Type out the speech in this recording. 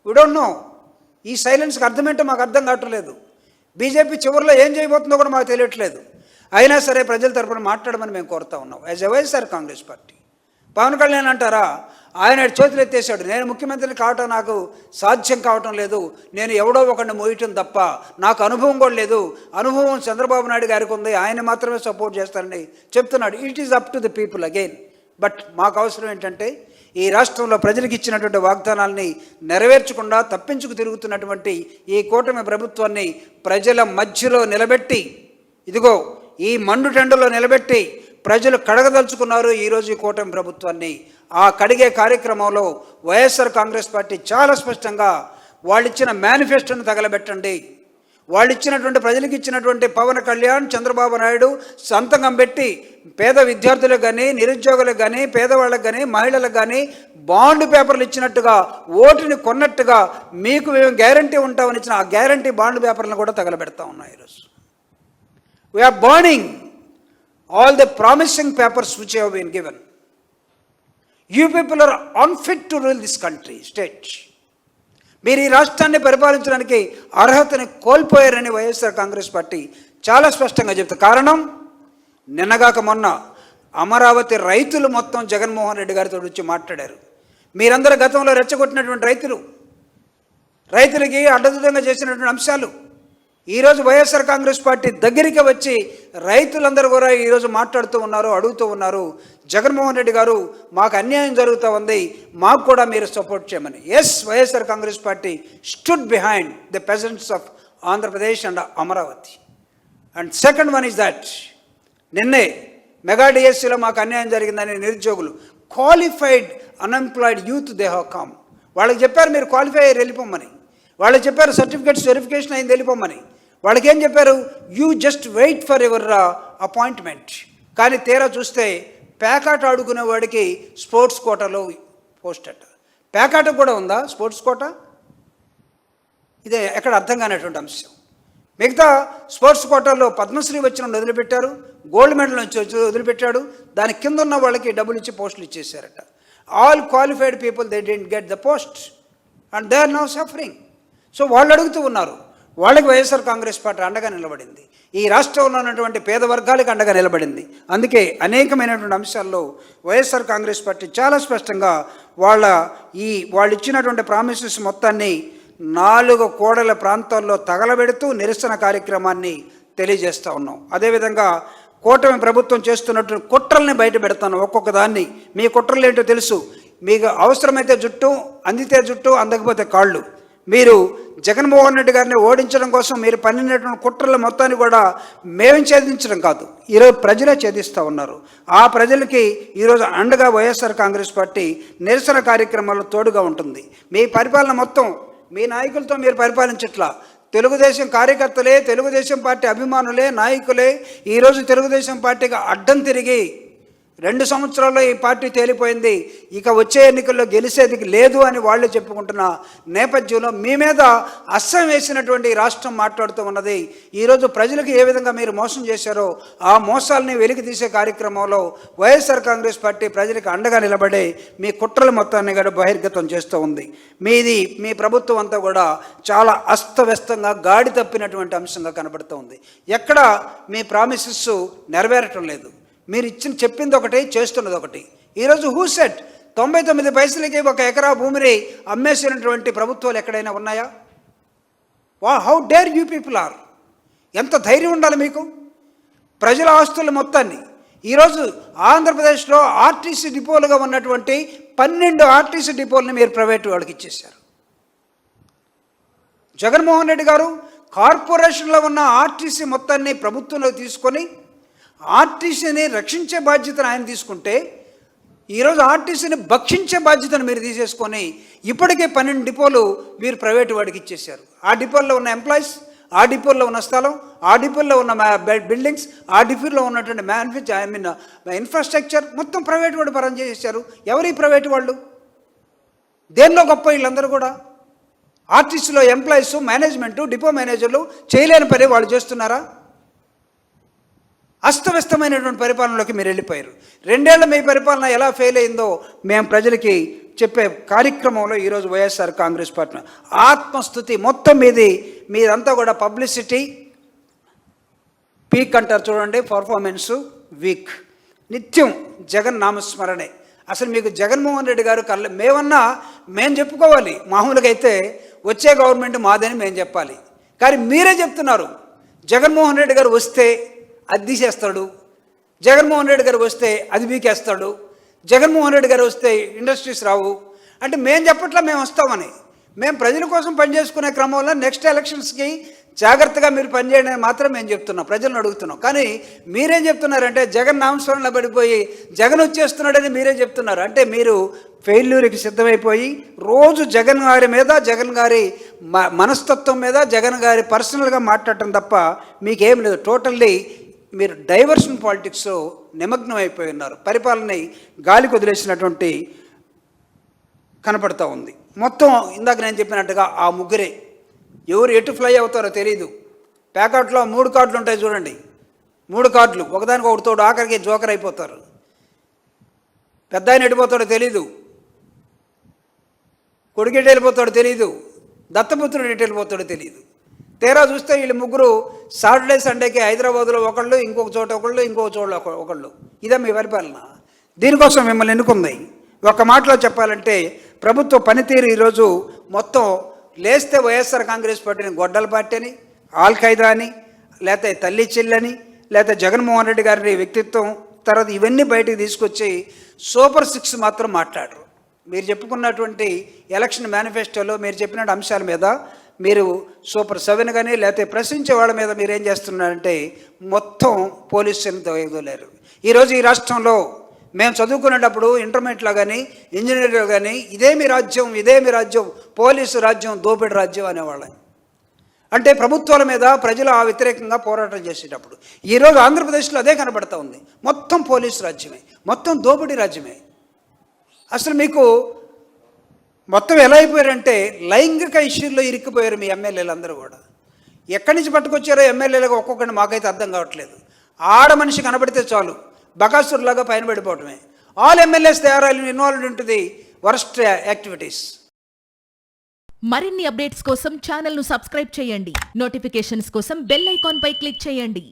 We don't know. ఈ సైలెన్స్కి అర్థమేంటో మాకు అర్థం కావట్లేదు. బీజేపీ చివరిలో ఏం చేయబోతుందో కూడా మాకు తెలియట్లేదు. అయినా సరే ప్రజల తరపున మాట్లాడమని మేము కోరుతా ఉన్నాం as a YSR Congress party. Pawan Kalyan అంటారా, ఆయన చేతులు ఎత్తేసాడు, నేను ముఖ్యమంత్రిని కావటం నాకు సాధ్యం కావటం లేదు, నేను ఎవడో ఒకరిని మోయటం తప్ప నాకు అనుభవం కూడా లేదు, అనుభవం చంద్రబాబు నాయుడు గారికి ఉంది, ఆయన మాత్రమే సపోర్ట్ చేస్తారని చెప్తున్నాడు. It is up to the people again. But మాకు అవసరం ఏంటంటే ఈ రాష్ట్రంలో ప్రజలకు ఇచ్చినటువంటి వాగ్దానాల్ని నెరవేర్చకుండా తప్పించుకు తిరుగుతున్నటువంటి ఈ కూటమి ప్రభుత్వాన్ని ప్రజల మధ్యలో నిలబెట్టి, ఇదిగో ఈ మండుటెండలో నిలబెట్టి ప్రజలు కడగదలుచుకున్నారు ఈరోజు ఈ కూటమి ప్రభుత్వాన్ని. ఆ కడిగే కార్యక్రమంలో వైఎస్ఆర్ కాంగ్రెస్ పార్టీ చాలా స్పష్టంగా వాళ్ళు ఇచ్చిన మేనిఫెస్టోని తగలబెట్టండి. వాళ్ళు ఇచ్చినటువంటి ప్రజలకు ఇచ్చినటువంటి పవన్ కళ్యాణ్, చంద్రబాబు నాయుడు సంతకం పెట్టి పేద విద్యార్థులకు కానీ, నిరుద్యోగులకు కానీ, పేదవాళ్ళకు కానీ, మహిళలకు కానీ బాండ్ పేపర్లు ఇచ్చినట్టుగా, ఓటుని కొన్నట్టుగా మీకు మేము గ్యారంటీ ఉంటామని ఇచ్చిన ఆ గ్యారంటీ బాండ్ పేపర్లను కూడా తగలబెడతా ఉన్నాయి. ఈరోజు we're burning all the promising papers which have been given. You people are unfit to rule this country, state. మీరు ఈ రాష్ట్రాన్ని పరిపాలించడానికి అర్హతని కోల్పోయారని వైఎస్ఆర్ కాంగ్రెస్ పార్టీ చాలా స్పష్టంగా చెప్తారు. కారణం, నిన్నగాక మొన్న అమరావతి రైతులు మొత్తం జగన్మోహన్ రెడ్డి గారితో వచ్చి మాట్లాడారు. మీరందరూ గతంలో రెచ్చగొట్టినటువంటి రైతులకి అడ్డదిడ్డంగా చేసినటువంటి అంశాలు ఈరోజు వైఎస్ఆర్ కాంగ్రెస్ పార్టీ దగ్గరికి వచ్చి రైతులందరూ కూడా ఈరోజు మాట్లాడుతూ ఉన్నారు, అడుగుతూ ఉన్నారు, జగన్మోహన్ రెడ్డి గారు మాకు అన్యాయం జరుగుతూ ఉంది, మాకు కూడా మీరు సపోర్ట్ చేయమని. Yes, YSR Congress party stood behind the peasants of Andhra Pradesh and Amaravati. And second one is that, నిన్నే మెగా డిఎస్సీలో మాకు అన్యాయం జరిగిందని నిరుద్యోగులు, qualified unemployed youth they have come. వాళ్ళకి చెప్పారు మీరు క్వాలిఫై అయ్యి వెళ్ళిపోమని, వాళ్ళకి చెప్పారు సర్టిఫికేట్స్ వెరిఫికేషన్ అయింది వెళ్ళిపోమని. వాళ్ళకి ఏం చెప్పారు, you just wait for your appointment. కానీ తీరా చూస్తే పేకాట ఆడుకునే వాడికి స్పోర్ట్స్ కోటాలో పోస్ట్ అట. పేకాట కూడా ఉందా స్పోర్ట్స్ కోటా? ఇదే ఎక్కడ అర్థం కానటువంటి అంశం. మిగతా స్పోర్ట్స్ కోటాల్లో పద్మశ్రీ వచ్చిన వదిలిపెట్టారు, గోల్డ్ మెడల్ వచ్చి వదిలిపెట్టాడు, దాని కింద ఉన్న వాళ్ళకి డబ్బులు ఇచ్చి పోస్టులు ఇచ్చేసారట. All qualified people they didn't get the post and they are now suffering. So వాళ్ళు అడుగుతూ ఉన్నారు, వాళ్ళకి వైఎస్ఆర్ కాంగ్రెస్ పార్టీ అండగా నిలబడింది, ఈ రాష్ట్రంలో ఉన్నటువంటి పేద వర్గాలకు అండగా నిలబడింది. అందుకే అనేకమైనటువంటి అంశాల్లో వైఎస్ఆర్ కాంగ్రెస్ పార్టీ చాలా స్పష్టంగా వాళ్ళు ఇచ్చినటువంటి ప్రామిసెస్ మొత్తాన్ని 4 కోడల ప్రాంతాల్లో తగలబెడుతూ నిరసన కార్యక్రమాన్ని తెలియజేస్తూ ఉన్నాం. అదేవిధంగా కూటమి ప్రభుత్వం చేస్తున్నటువంటి కుట్రల్ని బయట పెడతాను, ఒక్కొక్క దాన్ని. మీ కుట్రలు ఏంటో తెలుసు. మీకు అవసరమైతే జుట్టు, అందితే జుట్టు, అందకపోతే కాళ్ళు. మీరు జగన్మోహన్ రెడ్డి గారిని ఓడించడం కోసం మీరు పన్నినటువంటి కుట్రల మొత్తాన్ని కూడా మేము ఛేదించడం కాదు, ఈరోజు ప్రజలే ఛేదిస్తూ ఉన్నారు. ఆ ప్రజలకి ఈరోజు అండగా వైఎస్ఆర్ కాంగ్రెస్ పార్టీ నిరసన కార్యక్రమాల్లో తోడుగా ఉంటుంది. మీ పరిపాలన మొత్తం మీ నాయకులతో మీరు పరిపాలించట్లా. తెలుగుదేశం కార్యకర్తలే, తెలుగుదేశం పార్టీ అభిమానులే, నాయకులే ఈరోజు తెలుగుదేశం పార్టీకి అడ్డం తిరిగి 2 సంవత్సరాల్లో ఈ పార్టీ తేలిపోయింది, ఇక వచ్చే ఎన్నికల్లో గెలిచేది లేదు అని వాళ్ళు చెప్పుకుంటున్న నేపథ్యంలో మీ మీద అస్సం వేసినటువంటి రాష్ట్రం మాట్లాడుతూ ఉన్నది. ఈరోజు ప్రజలకు ఏ విధంగా మీరు మోసం చేశారో ఆ మోసాలని వెలికి తీసే కార్యక్రమంలో వైఎస్ఆర్ కాంగ్రెస్ పార్టీ ప్రజలకు అండగా నిలబడే మీ కుట్రల మొత్తాన్ని కూడా బహిర్గతం చేస్తూ ఉంది. మీ ప్రభుత్వం అంతా కూడా చాలా అస్తవ్యస్తంగా గాడి తప్పినటువంటి అంశంగా కనబడుతూ ఉంది. ఎక్కడ మీ ప్రామిసెస్ నెరవేరటం లేదు. మీరు చెప్పింది ఒకటి, చేస్తున్నది ఒకటి. ఈరోజు హూ సెట్ 99 పైసలకి 1 ఎకరా భూమిని అమ్మేసినటువంటి ప్రభుత్వాలు ఎక్కడైనా ఉన్నాయా? How dare you people are. ఎంత ధైర్యం ఉండాలి మీకు? ప్రజల ఆస్తుల మొత్తాన్ని ఈరోజు ఆంధ్రప్రదేశ్లో ఆర్టీసీ డిపోలుగా ఉన్నటువంటి 12 ఆర్టీసీ డిపోలని మీరు ప్రైవేటు వాళ్ళకి ఇచ్చేశారు. జగన్మోహన్ రెడ్డి గారు కార్పొరేషన్లో ఉన్న ఆర్టీసీ మొత్తాన్ని ప్రభుత్వంలో తీసుకొని ఆర్టీసీని రక్షించే బాధ్యతను ఆయన తీసుకుంటే, ఈరోజు ఆర్టీసీని భక్షించే బాధ్యతను మీరు తీసేసుకొని ఇప్పటికే 12 డిపోలు మీరు ప్రైవేటు వాడికి ఇచ్చేశారు. ఆ డిపోల్లో ఉన్న ఎంప్లాయీస్, ఆ డిపోల్లో ఉన్న స్థలం, ఆ డిపోల్లో ఉన్న బిల్డింగ్స్, ఆ డిపోలో ఉన్నటువంటి ఇన్ఫ్రాస్ట్రక్చర్ మొత్తం ప్రైవేటు వాడు పరం చేసేశారు. ఎవరి ప్రైవేటు వాళ్ళు? దేనిలో గొప్ప వీళ్ళందరూ కూడా? ఆర్టీసీలో ఎంప్లాయీస్, మేనేజ్మెంటు, డిపో మేనేజర్లు చేయలేని పని వాళ్ళు చేస్తున్నారా? అస్తవ్యస్తమైనటువంటి పరిపాలనలోకి మీరు వెళ్ళిపోయారు. 2 ఏళ్ల మీ పరిపాలన ఎలా ఫెయిల్ అయిందో మేము ప్రజలకి చెప్పే కార్యక్రమంలో ఈరోజు వైఎస్ఆర్ కాంగ్రెస్ పార్టీ ఆత్మస్థుతి మొత్తం మీదంతా కూడా పబ్లిసిటీ పీక్ అంటారు చూడండి, పర్ఫార్మెన్సు వీక్, నిత్యం జగన్ నామస్మరణే. అసలు మీకు జగన్మోహన్ రెడ్డి గారు మేము చెప్పుకోవాలి, మామూలుగా అయితే వచ్చే గవర్నమెంట్ మాదని మేము చెప్పాలి. కానీ మీరే చెప్తున్నారు జగన్మోహన్ రెడ్డి గారు వస్తే అది తీసేస్తాడు, జగన్మోహన్ రెడ్డి గారు వస్తే అది బీకేస్తాడు, జగన్మోహన్ రెడ్డి గారు వస్తే ఇండస్ట్రీస్ రావు. అంటే మేము చెప్పట్లా మేము వస్తామని. మేము ప్రజల కోసం పనిచేసుకునే క్రమంలో నెక్స్ట్ ఎలక్షన్స్కి జాగ్రత్తగా మీరు పనిచేయడం మాత్రం మేము చెప్తున్నాం, ప్రజలను అడుగుతున్నాం. కానీ మీరేం చెప్తున్నారంటే జగన్ నామస్మరణలో పడిపోయి జగన్ వచ్చేస్తున్నాడని మీరే చెప్తున్నారు. అంటే మీరు ఫెయిల్యూర్కి సిద్ధమైపోయి రోజు జగన్ గారి మీద, జగన్ గారి మనస్తత్వం మీద, జగన్ గారి పర్సనల్గా మాట్లాడటం తప్ప మీకేం లేదు. టోటల్లీ మీరు డైవర్షన్ పాలిటిక్స్లో నిమగ్నం అయిపోయి ఉన్నారు. పరిపాలన గాలికి వదిలేసినటువంటి కనపడతా ఉంది. మొత్తం ఇందాక నేను చెప్పినట్టుగా ఆ ముగ్గురే ఎవరు ఎటు ఫ్లై అవుతారో తెలియదు. ప్యాకెట్లో 3 కార్డులు ఉంటాయి చూడండి, 3 కార్డులు ఒకదానికి ఒకటి తోడు ఆఖరికి జోకర్ అయిపోతారు. పెద్ద ఆయన ఎడిపోతాడో తెలీదు, కొడుకు ఎటు వెళ్ళిపోతాడో తెలీదు, దత్తపుత్రుడు ఎటు వెళ్ళిపోతాడో తెలియదు. తీరా చూస్తే వీళ్ళు ముగ్గురు సాటర్డే సండేకి హైదరాబాద్లో ఒకళ్ళు, ఇంకొక చోట ఒకళ్ళు, ఇంకొక చోట ఒకళ్ళు. ఇదే మీ పరిపాలన. దీనికోసం మిమ్మల్ని ఎన్నుకుంది. ఒక మాటలో చెప్పాలంటే ప్రభుత్వ పనితీరు ఈరోజు మొత్తం లేస్తే వైఎస్ఆర్ కాంగ్రెస్ పార్టీని గొడ్డల పార్టీ అని, ఆల్ ఖైదా అని, లేకపోతే తల్లి చెల్లని, లేకపోతే జగన్మోహన్ రెడ్డి గారి వ్యక్తిత్వం, తర్వాత ఇవన్నీ బయటకు తీసుకొచ్చి సూపర్ 6 మాత్రం మాట్లాడరు. మీరు చెప్పుకున్నటువంటి ఎలక్షన్ మేనిఫెస్టోలో మీరు చెప్పిన అంశాల మీద మీరు సూపర్ 7 కానీ లేకపోతే ప్రశ్నించే వాళ్ళ మీద మీరు ఏం చేస్తున్నారంటే మొత్తం పోలీసులతో ఎదులేరు. ఈరోజు ఈ రాష్ట్రంలో మేము చదువుకునేటప్పుడు ఇంటర్మీడియట్లో కానీ ఇంజనీరింగ్లో కానీ ఇదేమి రాజ్యం, పోలీసు రాజ్యం, దోపిడీ రాజ్యం అనేవాళ్ళం. అంటే ప్రభుత్వాల మీద ప్రజలు ఆ వ్యతిరేకంగా పోరాటం చేసేటప్పుడు ఈరోజు ఆంధ్రప్రదేశ్లో అదే కనబడతా ఉంది. మొత్తం పోలీసు రాజ్యమే, మొత్తం దోపిడీ రాజ్యమే. అసలు మీకు మొత్తం ఎలా అయిపోయారంటే లైంగిక ఇష్యూల్లో ఇరుక్కుపోయారు మీ ఎమ్మెల్యేలు అందరూ కూడా. ఎక్కడి నుంచి పట్టుకొచ్చారో ఎమ్మెల్యేలుగా ఒక్కొక్కరిని మాకైతే అర్థం కావట్లేదు. ఆడ మనిషి కనబడితే చాలు బకాసురులాగా పైన పడిపోవటమే. All MLAs they are involved in to the worst activities. మరిన్ని అప్డేట్స్ కోసం ఛానల్ ను సబ్స్క్రైబ్ చేయండి. నోటిఫికేషన్స్ కోసం బెల్ ఐకాన్ పై క్లిక్ చేయండి.